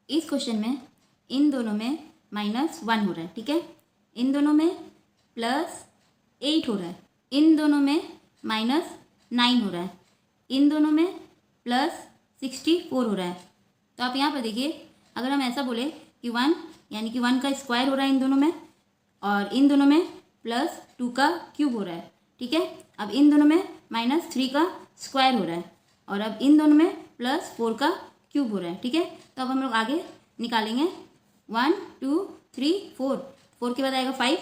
इस क्वेश्चन में इन दोनों में -1 हो रहा है, ठीक है। इन दोनों में +8 हो रहा है, इन दोनों में -9 हो रहा है, इन दोनों में +64 हो रहा है। तो आप यहाँ पर देखिए, अगर हम ऐसा बोले कि 1 यानी कि 1 का स्क्वायर हो रहा है इन दोनों में, और इन दोनों में +2 का क्यूब हो रहा है, ठीक है। अब इन दोनों में -3 का स्क्वायर हो रहा है, और अब इन दोनों में +4 का क्यूब हो रहा है, ठीक है। तो अब हम लोग आगे निकालेंगे 1 2 3 4, 4 के बाद आएगा 5,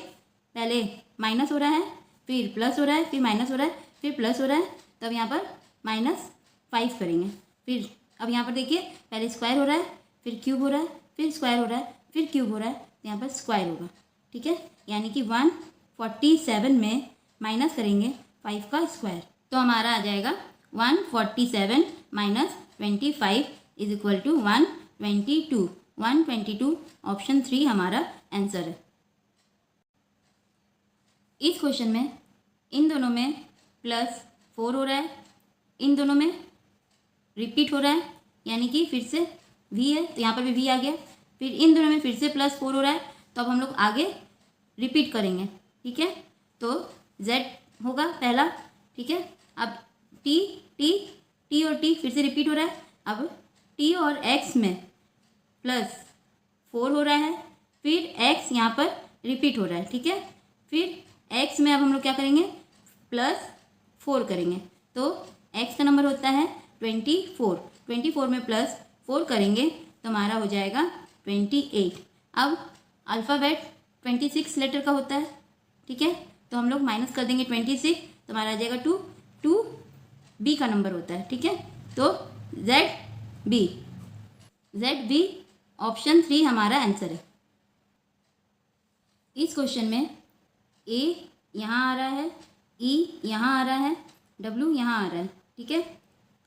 पहले माइनस हो रहा है, फिर प्लस हो रहा है, फिर माइनस हो रहा है, फिर प्लस हो रहा है, तब यहाँ पर -5 करेंगे। फिर अब यहाँ पर देखिए, पहले स्क्वायर हो रहा है, फिर क्यूब हो रहा है, फिर स्क्वायर हो रहा है, फिर क्यूब हो रहा है, तो यहाँ पर स्क्वायर होगा, ठीक है। यानी कि 147 में माइनस करेंगे 5 का स्क्वायर, तो हमारा आ जाएगा 147 - 25 इज इक्वल टू 122। 122 ऑप्शन 3 हमारा आंसर है। इस क्वेश्चन में इन दोनों में +4 हो रहा है, इन दोनों में रिपीट हो रहा है, यानी कि फिर से v है, तो यहाँ पर भी v आ गया। फिर इन दोनों में फिर से +4 हो रहा है, तो अब हम लोग आगे रिपीट करेंगे, ठीक है। तो z होगा पहला, ठीक है। अब t t और t फिर से रिपीट हो रहा है, अब t और x में +4 हो रहा है, फिर x यहाँ पर रिपीट हो रहा है, ठीक है। फिर x में अब हम लोग क्या करेंगे, +4 करेंगे, तो x का नंबर होता है 24। 24 में +4 करेंगे तो हमारा हो जाएगा 28। अब अल्फ़ाबेट 26 लेटर का होता है, ठीक है, तो हम लोग माइनस कर देंगे 26, तो हमारा आ जाएगा 2। 2 b का नंबर होता है, ठीक है। तो ZB ऑप्शन 3 हमारा आंसर है। इस क्वेश्चन में A यहाँ आ रहा है, E यहाँ आ रहा है, W यहाँ आ रहा है, ठीक है।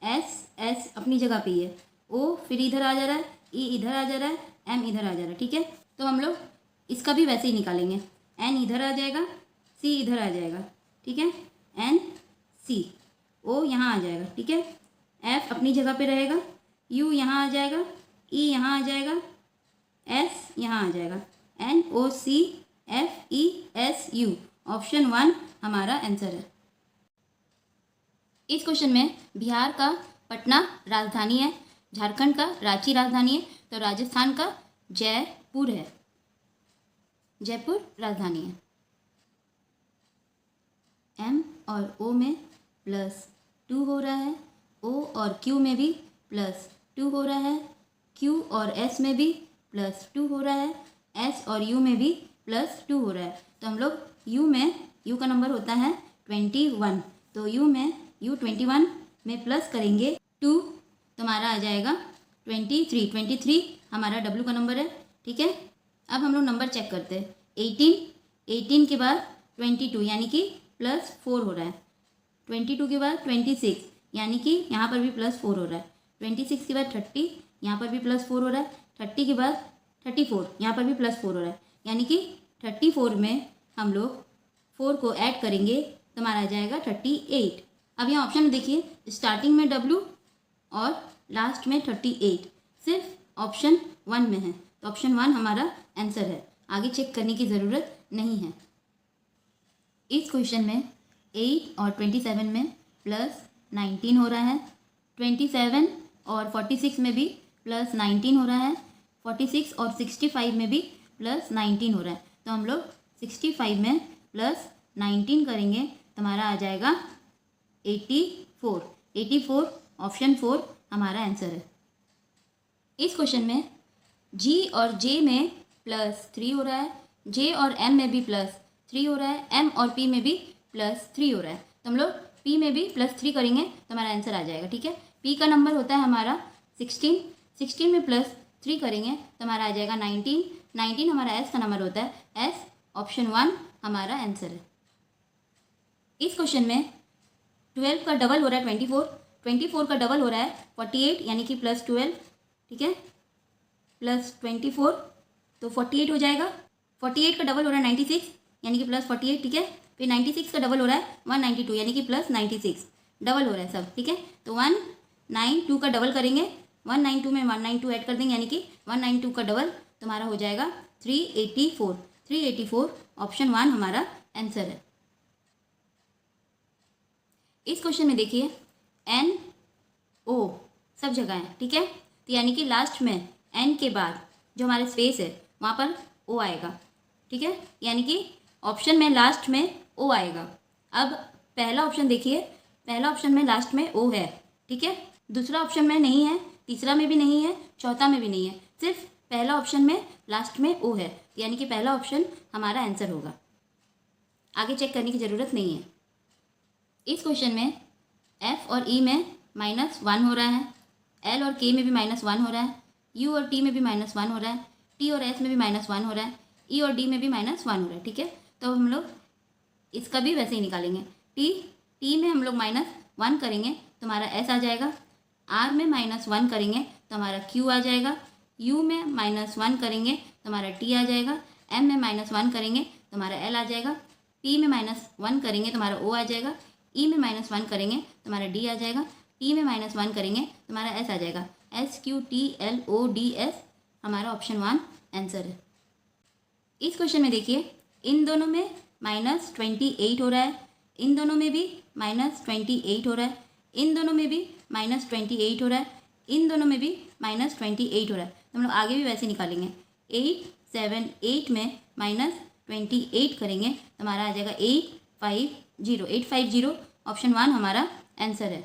S अपनी जगह पे ही है, O फिर इधर आ जा रहा है, E इधर आ जा रहा है, M इधर आ जा रहा है, ठीक है। तो हम लोग इसका भी वैसे ही निकालेंगे, N इधर आ जाएगा, C इधर आ जाएगा, ठीक है। N C, O यहाँ आ जाएगा, ठीक है। F अपनी जगह पे रहेगा, U यहाँ आ जाएगा, E यहाँ आ जाएगा, S यहाँ आ जाएगा, N O C F E S U option 1 हमारा आंसर है। इस क्वेश्चन में बिहार का पटना राजधानी है, झारखंड का रांची राजधानी है, तो राजस्थान का जयपुर है, जयपुर राजधानी है। M और O में +2 हो रहा है, O और Q में भी +2 हो रहा है, Q और S में भी +2 हो रहा है, S और U में भी +2 हो रहा है। तो हम लोग U का नंबर होता है 21, तो U 21 में प्लस करेंगे 2, तो हमारा आ जाएगा 23। 23 हमारा W का नंबर है, ठीक है। अब हम लोग नंबर चेक करते हैं। 18 के बाद 22 यानी कि +4 हो रहा है, 22 के बाद 26 यानी कि यहाँ पर भी +4 हो रहा है, 26 के बाद 30 यहाँ पर भी +4 हो रहा है, 30 के बाद 34 यहाँ पर भी +4 हो रहा है, यानी कि 34 में हम लोग 4 को ऐड करेंगे तो हमारा आ जाएगा 38। अब यहाँ ऑप्शन में देखिए, स्टार्टिंग में W और लास्ट में 38, सिर्फ ऑप्शन 1 में है, तो ऑप्शन 1 हमारा आंसर है, आगे चेक करने की ज़रूरत नहीं है। इस क्वेश्चन में 8 और 27 में +19 हो रहा है, 27 और 46 में भी +19 हो रहा है, 46 और 65 में भी +19 हो रहा है, तो हम लोग 65 में +19 करेंगे तो हमारा आ जाएगा 84। 84 ऑप्शन 4 हमारा आंसर है। इस क्वेश्चन में G और J में +3 हो रहा है, J और M में भी +3 हो रहा है, M और P में भी +3 हो रहा है, तो हम लोग P में भी +3 करेंगे तो हमारा आंसर आ जाएगा, ठीक है। P का नंबर होता है हमारा 16, 16 में +3 करेंगे तो हमारा आ जाएगा 19, 19 हमारा S का नंबर होता है, S ऑप्शन 1 हमारा आंसर है। इस क्वेश्चन में 12 का डबल हो रहा है 24, 24 का डबल हो रहा है 48 यानी कि +12, ठीक है, +24 तो 48 हो जाएगा। 48 का डबल हो रहा है 96 यानी कि +48, ठीक है। फिर 96 का डबल हो रहा है 192 यानी कि +96, डबल हो रहा है सब, ठीक है। तो 192 का डबल करेंगे 192 में 192 ऐड कर देंगे, यानी कि 192 का डबल तुम्हारा हो जाएगा 384। 384 ऑप्शन 1 हमारा आंसर है। इस क्वेश्चन में देखिए एन ओ सब जगह है, ठीक है, तो यानी कि लास्ट में एन के बाद जो हमारे स्पेस है वहाँ पर ओ आएगा, ठीक है, यानी कि ऑप्शन में लास्ट में ओ आएगा। अब पहला ऑप्शन देखिए, पहला ऑप्शन में लास्ट में ओ है, ठीक है, दूसरा ऑप्शन में नहीं है, तीसरा में भी नहीं है, चौथा में भी नहीं है, सिर्फ पहला ऑप्शन में लास्ट में ओ है, यानी कि पहला ऑप्शन हमारा आंसर होगा। आगे चेक करने की ज़रूरत नहीं है। इस क्वेश्चन में एफ और ई में -1 हो रहा है, एल और के में भी -1 हो रहा है, यू और टी में भी -1 हो रहा है, टी और एस में भी -1 हो रहा है, ई और डी में भी -1 हो रहा है, ठीक है। तो हम लोग इसका भी वैसे ही निकालेंगे। टी में हम लोग -1 करेंगे तो हमारा एस आ जाएगा, आर में -1 करेंगे तो हमारा क्यू आ जाएगा, यू में -1 करेंगे तो हमारा टी आ जाएगा, एम में -1 करेंगे तो हमारा एल आ जाएगा, पी में -1 करेंगे तो हमारा ओ आ जाएगा, ई में -1 करेंगे तो हमारा डी आ जाएगा, टी में -1 करेंगे तो हमारा एस आ जाएगा। S Q T L O D S हमारा ऑप्शन 1 आंसर है। इस क्वेश्चन में देखिए इन दोनों में -28 हो रहा है, इन दोनों में भी -28 हो रहा है, इन दोनों में भी -28 हो रहा है, इन दोनों में भी -28 हो रहा है, तो हम लोग आगे भी वैसे निकालेंगे। 8 7 8 में -28 करेंगे तो हमारा आ जाएगा 850। 850 ऑप्शन 1 हमारा आंसर है।